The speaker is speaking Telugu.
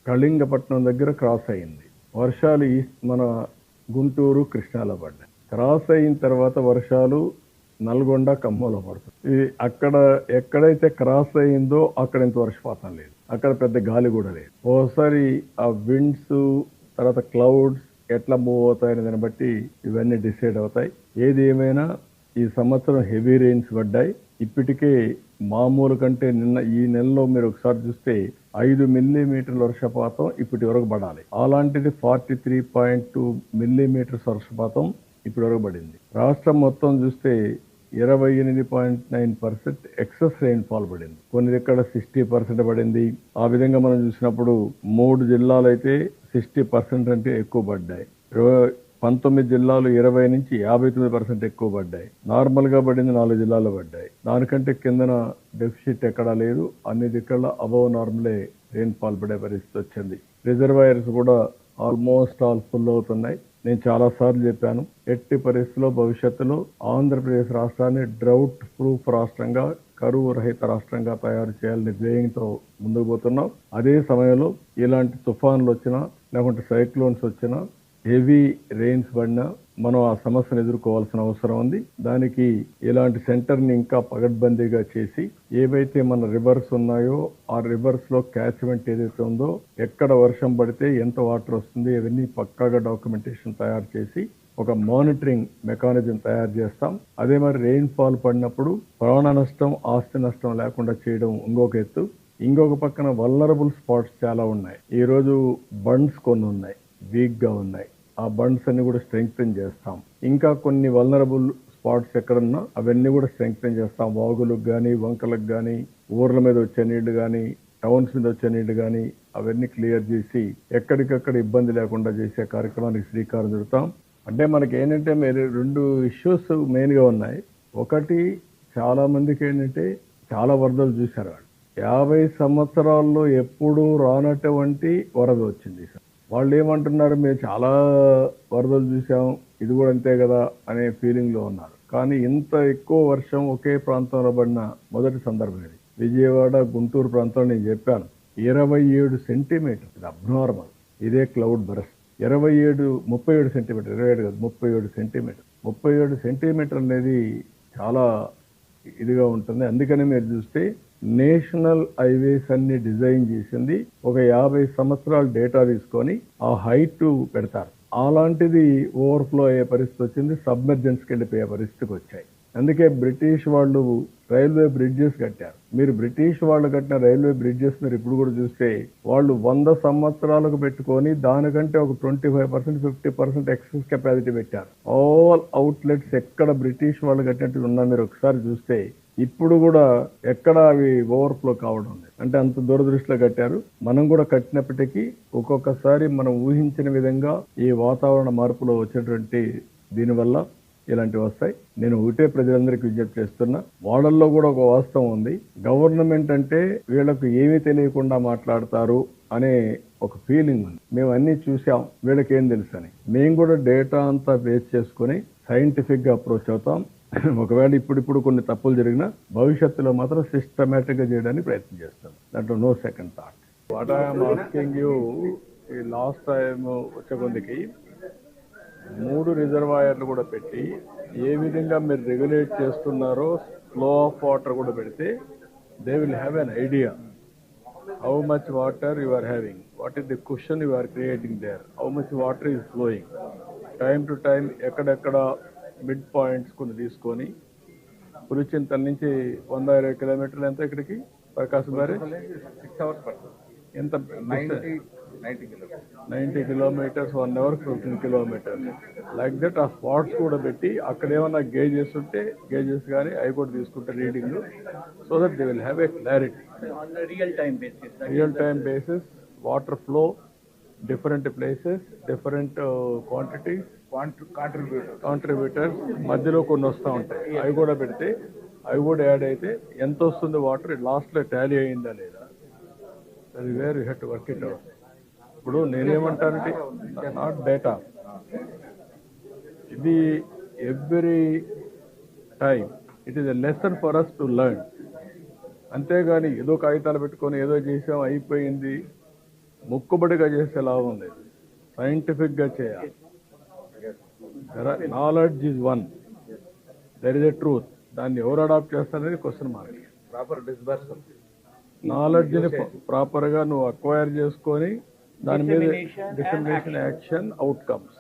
కళింగపట్నం దగ్గర క్రాస్ అయింది. వర్షాలు మన గుంటూరు కృష్ణాలో పడ్డాయి. క్రాస్ అయిన తర్వాత వర్షాలు నల్గొండ ఖమ్మంలో పడుతుంది. ఇది అక్కడ ఎక్కడైతే క్రాస్ అయిందో అక్కడ ఇంత వర్షపాతం లేదు, అక్కడ పెద్ద గాలి కూడా లేదు. ఓసారి ఆ విండ్స్ తర్వాత క్లౌడ్స్ ఎట్లా మూవ్ అవుతాయని దాన్ని బట్టి ఇవన్నీ డిసైడ్ అవుతాయి. ఏది ఏమైనా ఈ సంవత్సరం హెవీ రెయిన్స్ పడ్డాయి. ఇప్పటికే మామూలు కంటే నిన్న ఈ నెలలో మీరు ఒకసారి చూస్తే 5 మిల్లీమీటర్ల వర్షపాతం ఇప్పటి వరకు పడాలి. అలాంటిది 43.2 మిల్లీమీటర్స్ వర్షపాతం ఇప్పటి వరకు పడింది. రాష్ట్రం మొత్తం చూస్తే 28.9% ఎక్సెస్ రెయిన్ఫాల్ పడింది. కొన్ని దగ్గర 60% పడింది. ఆ విధంగా మనం చూసినప్పుడు 3 జిల్లాలు అయితే 60% అంటే ఎక్కువ పడ్డాయి. 19 జిల్లాలు 20 నుంచి 59% ఎక్కువ పడ్డాయి. నార్మల్ గా పడింది 4 జిల్లాలు పడ్డాయి. దానికంటే కిందన డెఫిసిట్ ఎక్కడా లేదు. అన్ని దిక్కల అబవ్ నార్మలే రెయిన్ఫాల్ పడే పరిస్థితి వచ్చింది. రిజర్వాయర్స్ కూడా ఆల్మోస్ట్ ఆల్ ఫుల్ అవుతున్నాయి. నేను చాలా సార్లు చెప్పాను, ఎట్టి పరిస్థితుల్లో భవిష్యత్తులో ఆంధ్రప్రదేశ్ రాష్ట్రాన్ని డ్రౌట్ ప్రూఫ్ రాష్ట్రంగా, కరువు రహిత రాష్ట్రంగా తయారు చేయాలని ధ్యేయంతో ముందుకు పోతున్నాం. అదే సమయంలో ఇలాంటి తుఫాన్లు వచ్చినా లేకుంటే సైక్లోన్స్ వచ్చినా హెవీ రెయిన్స్ పడినా మనం ఆ సమస్యను ఎదుర్కోవాల్సిన అవసరం ఉంది. దానికి ఇలాంటి సెంటర్ని ఇంకా పగడ్బందీగా చేసి ఏవైతే మన రివర్స్ ఉన్నాయో ఆ రివర్స్ లో క్యాచ్మెంట్ ఏదైతే ఉందో ఎక్కడ వర్షం పడితే ఎంత వాటర్ వస్తుంది ఇవన్నీ పక్కాగా డాక్యుమెంటేషన్ తయారు చేసి ఒక మానిటరింగ్ మెకానిజం తయారు చేస్తాం. అదే మరి రెయిన్ఫాల్ పడినప్పుడు ప్రాణ నష్టం, ఆస్తి నష్టం లేకుండా చేయడం ఇంకొక ఎత్తు. ఇంకొక పక్కన వల్నరబుల్ స్పాట్స్ చాలా ఉన్నాయి. ఈ రోజు బండ్స్ కొన్ని ఉన్నాయి, వీక్ గా ఉన్నాయి. ఆ బండ్స్ అన్ని కూడా స్ట్రెంగ్తెన్ చేస్తాం. ఇంకా కొన్ని వల్నరబుల్ స్పాట్స్ ఎక్కడున్నా అవన్నీ కూడా స్ట్రెంగ్తెన్ చేస్తాం. వాగులకు కానీ, వంకలకు కానీ, ఊర్ల మీద వచ్చే నీళ్లు కానీ, టౌన్స్ మీద వచ్చే నీళ్లు కానీ అవన్నీ క్లియర్ చేసి ఎక్కడికక్కడ ఇబ్బంది లేకుండా చేసే కార్యక్రమానికి శ్రీకారం చుడతాం. అంటే మనకి ఏంటంటే మీరు 2 ఇష్యూస్ మెయిన్ గా ఉన్నాయి. ఒకటి, చాలా మందికి ఏంటంటే చాలా వరదలు చూశారు. 50 సంవత్సరాల్లో ఎప్పుడూ రానటువంటి వరద వచ్చింది. వాళ్ళు ఏమంటున్నారు, మేము చాలా వరదలు చూసాం, ఇది కూడా అంతే కదా అనే ఫీలింగ్ లో ఉన్నారు. కానీ ఇంత ఎక్కువ వర్షం ఒకే ప్రాంతంలో పడిన మొదటి సందర్భం ఇది. విజయవాడ, గుంటూరు ప్రాంతంలో నేను చెప్పాను 27 సెంటీమీటర్, ఇది అబ్నార్మల్. ఇదే క్లౌడ్ బరస్ట్. 37 సెంటీమీటర్, 27 కాదు 37 సెంటీమీటర్. 37 సెంటీమీటర్ అనేది చాలా ఇదిగా ఉంటుంది. అందుకని మీరు చూస్తే నేషనల్ హైవేస్ అన్ని డిజైన్ చేసింది ఒక 50 సంవత్సరాల డేటా తీసుకొని ఆ హైట్ పెడతారు. అలాంటిది ఓవర్ఫ్లో అయ్యే పరిస్థితి వచ్చింది, సబ్మెర్జెన్స్కి వెళ్ళిపోయే పరిస్థితికి వచ్చాయి. అందుకే బ్రిటిష్ వాళ్ళు రైల్వే బ్రిడ్జెస్ కట్టారు. మీరు బ్రిటిష్ వాళ్ళు కట్టిన రైల్వే బ్రిడ్జెస్ మీరు ఇప్పుడు కూడా చూస్తే వాళ్ళు 100 సంవత్సరాలకు పెట్టుకొని దానికంటే ఒక 25%, 50% ఎక్సెస్ కెపాసిటీ పెట్టారు. ఆల్ అవుట్లెట్స్ ఎక్కడ బ్రిటిష్ వాళ్ళు కట్టినట్టు ఉన్నా మీరు ఒకసారి చూస్తే ఇప్పుడు కూడా ఎక్కడ అవి ఓవర్ఫ్లో కావడం లేదు. అంటే అంత దూరదృష్టిలో కట్టారు. మనం కూడా కట్టినప్పటికీ ఒక్కొక్కసారి మనం ఊహించిన విధంగా ఈ వాతావరణ మార్పులో వచ్చేటువంటి దీనివల్ల ఇలాంటివి వస్తాయి. నేను ఒకటే ప్రజలందరికీ విజ్ఞప్తి చేస్తున్నా, వాళ్ళల్లో కూడా ఒక వాస్తవం ఉంది. గవర్నమెంట్ అంటే వీళ్ళకు ఏమీ తెలియకుండా మాట్లాడతారు అనే ఒక ఫీలింగ్ ఉంది. మేము అన్ని చూసాం, వీళ్ళకి ఏం తెలుసు అని. మేము కూడా డేటా అంతా బేస్ చేసుకుని సైంటిఫిక్ గా అప్రోచ్ అవుతాం. ఒకవేళ ఇప్పుడు కొన్ని తప్పులు జరిగినా భవిష్యత్తులో మాత్రం సిస్టమేటిక్ గా చేయడానికి ప్రయత్నం చేస్తాం. దాంట్లో no second thought. What I'm asking you, ఈ లాస్ట్ టైం వచ్చే కొందికి 3 రిజర్వాయర్లు కూడా పెట్టి ఏ విధంగా మీరు రెగ్యులేట్ చేస్తున్నారో ఫ్లో ఆఫ్ వాటర్ కూడా పెడితే they will have an idea how much water you are having, what is the question you are creating there, how much water is flowing. Time to time ఎక్కడెక్కడ మిడ్ పాయింట్స్ కొన్ని తీసుకొని పులిచింతల నుంచి 120 కిలోమీటర్లు ఎంత ఇక్కడికి ప్రకాశం గారి 6 hours పడుతుంది. ఎంత 90 kilometres 1 hour 15 kilometres like that. ఆ స్పాట్స్ కూడా పెట్టి అక్కడ ఏమన్నా గేజెస్ ఉంటే గేజెస్ కానీ అవి కూడా తీసుకుంటే reading, so that they will have a clarity. Real time basis water flow, different places, different quantities, contributors మధ్యలో కొన్ని వస్తూ ఉంటాయి. అవి కూడా పెడితే అవి కూడా యాడ్ అయితే ఎంత వస్తుంది వాటర్, లాస్ట్ లో టాలీ అయిందా లేదా, అది where you have to work it out. ఇప్పుడు నేనేమంటానంటే నాట్ డేటా, ఇది every time it is a lesson for us to learn. అంతేగాని ఏదో కాగితాలు పెట్టుకొని ఏదో చేసాం అయిపోయింది ముక్కుబడిగా చేసే లాభం లేదు, సైంటిఫిక్గా చేయాలి. Knowledge is one, there is a truth. దాన్ని ఎవరు అడాప్ట్ చేస్తారనేది క్వశ్చన్ మార్క్. ప్రాపర్ డిస్బర్సల్, నాలెడ్జ్ని ప్రాపర్గా నువ్వు అక్వైర్ చేసుకొని దాని మీద Dissemination and dissemination, action, outcomes.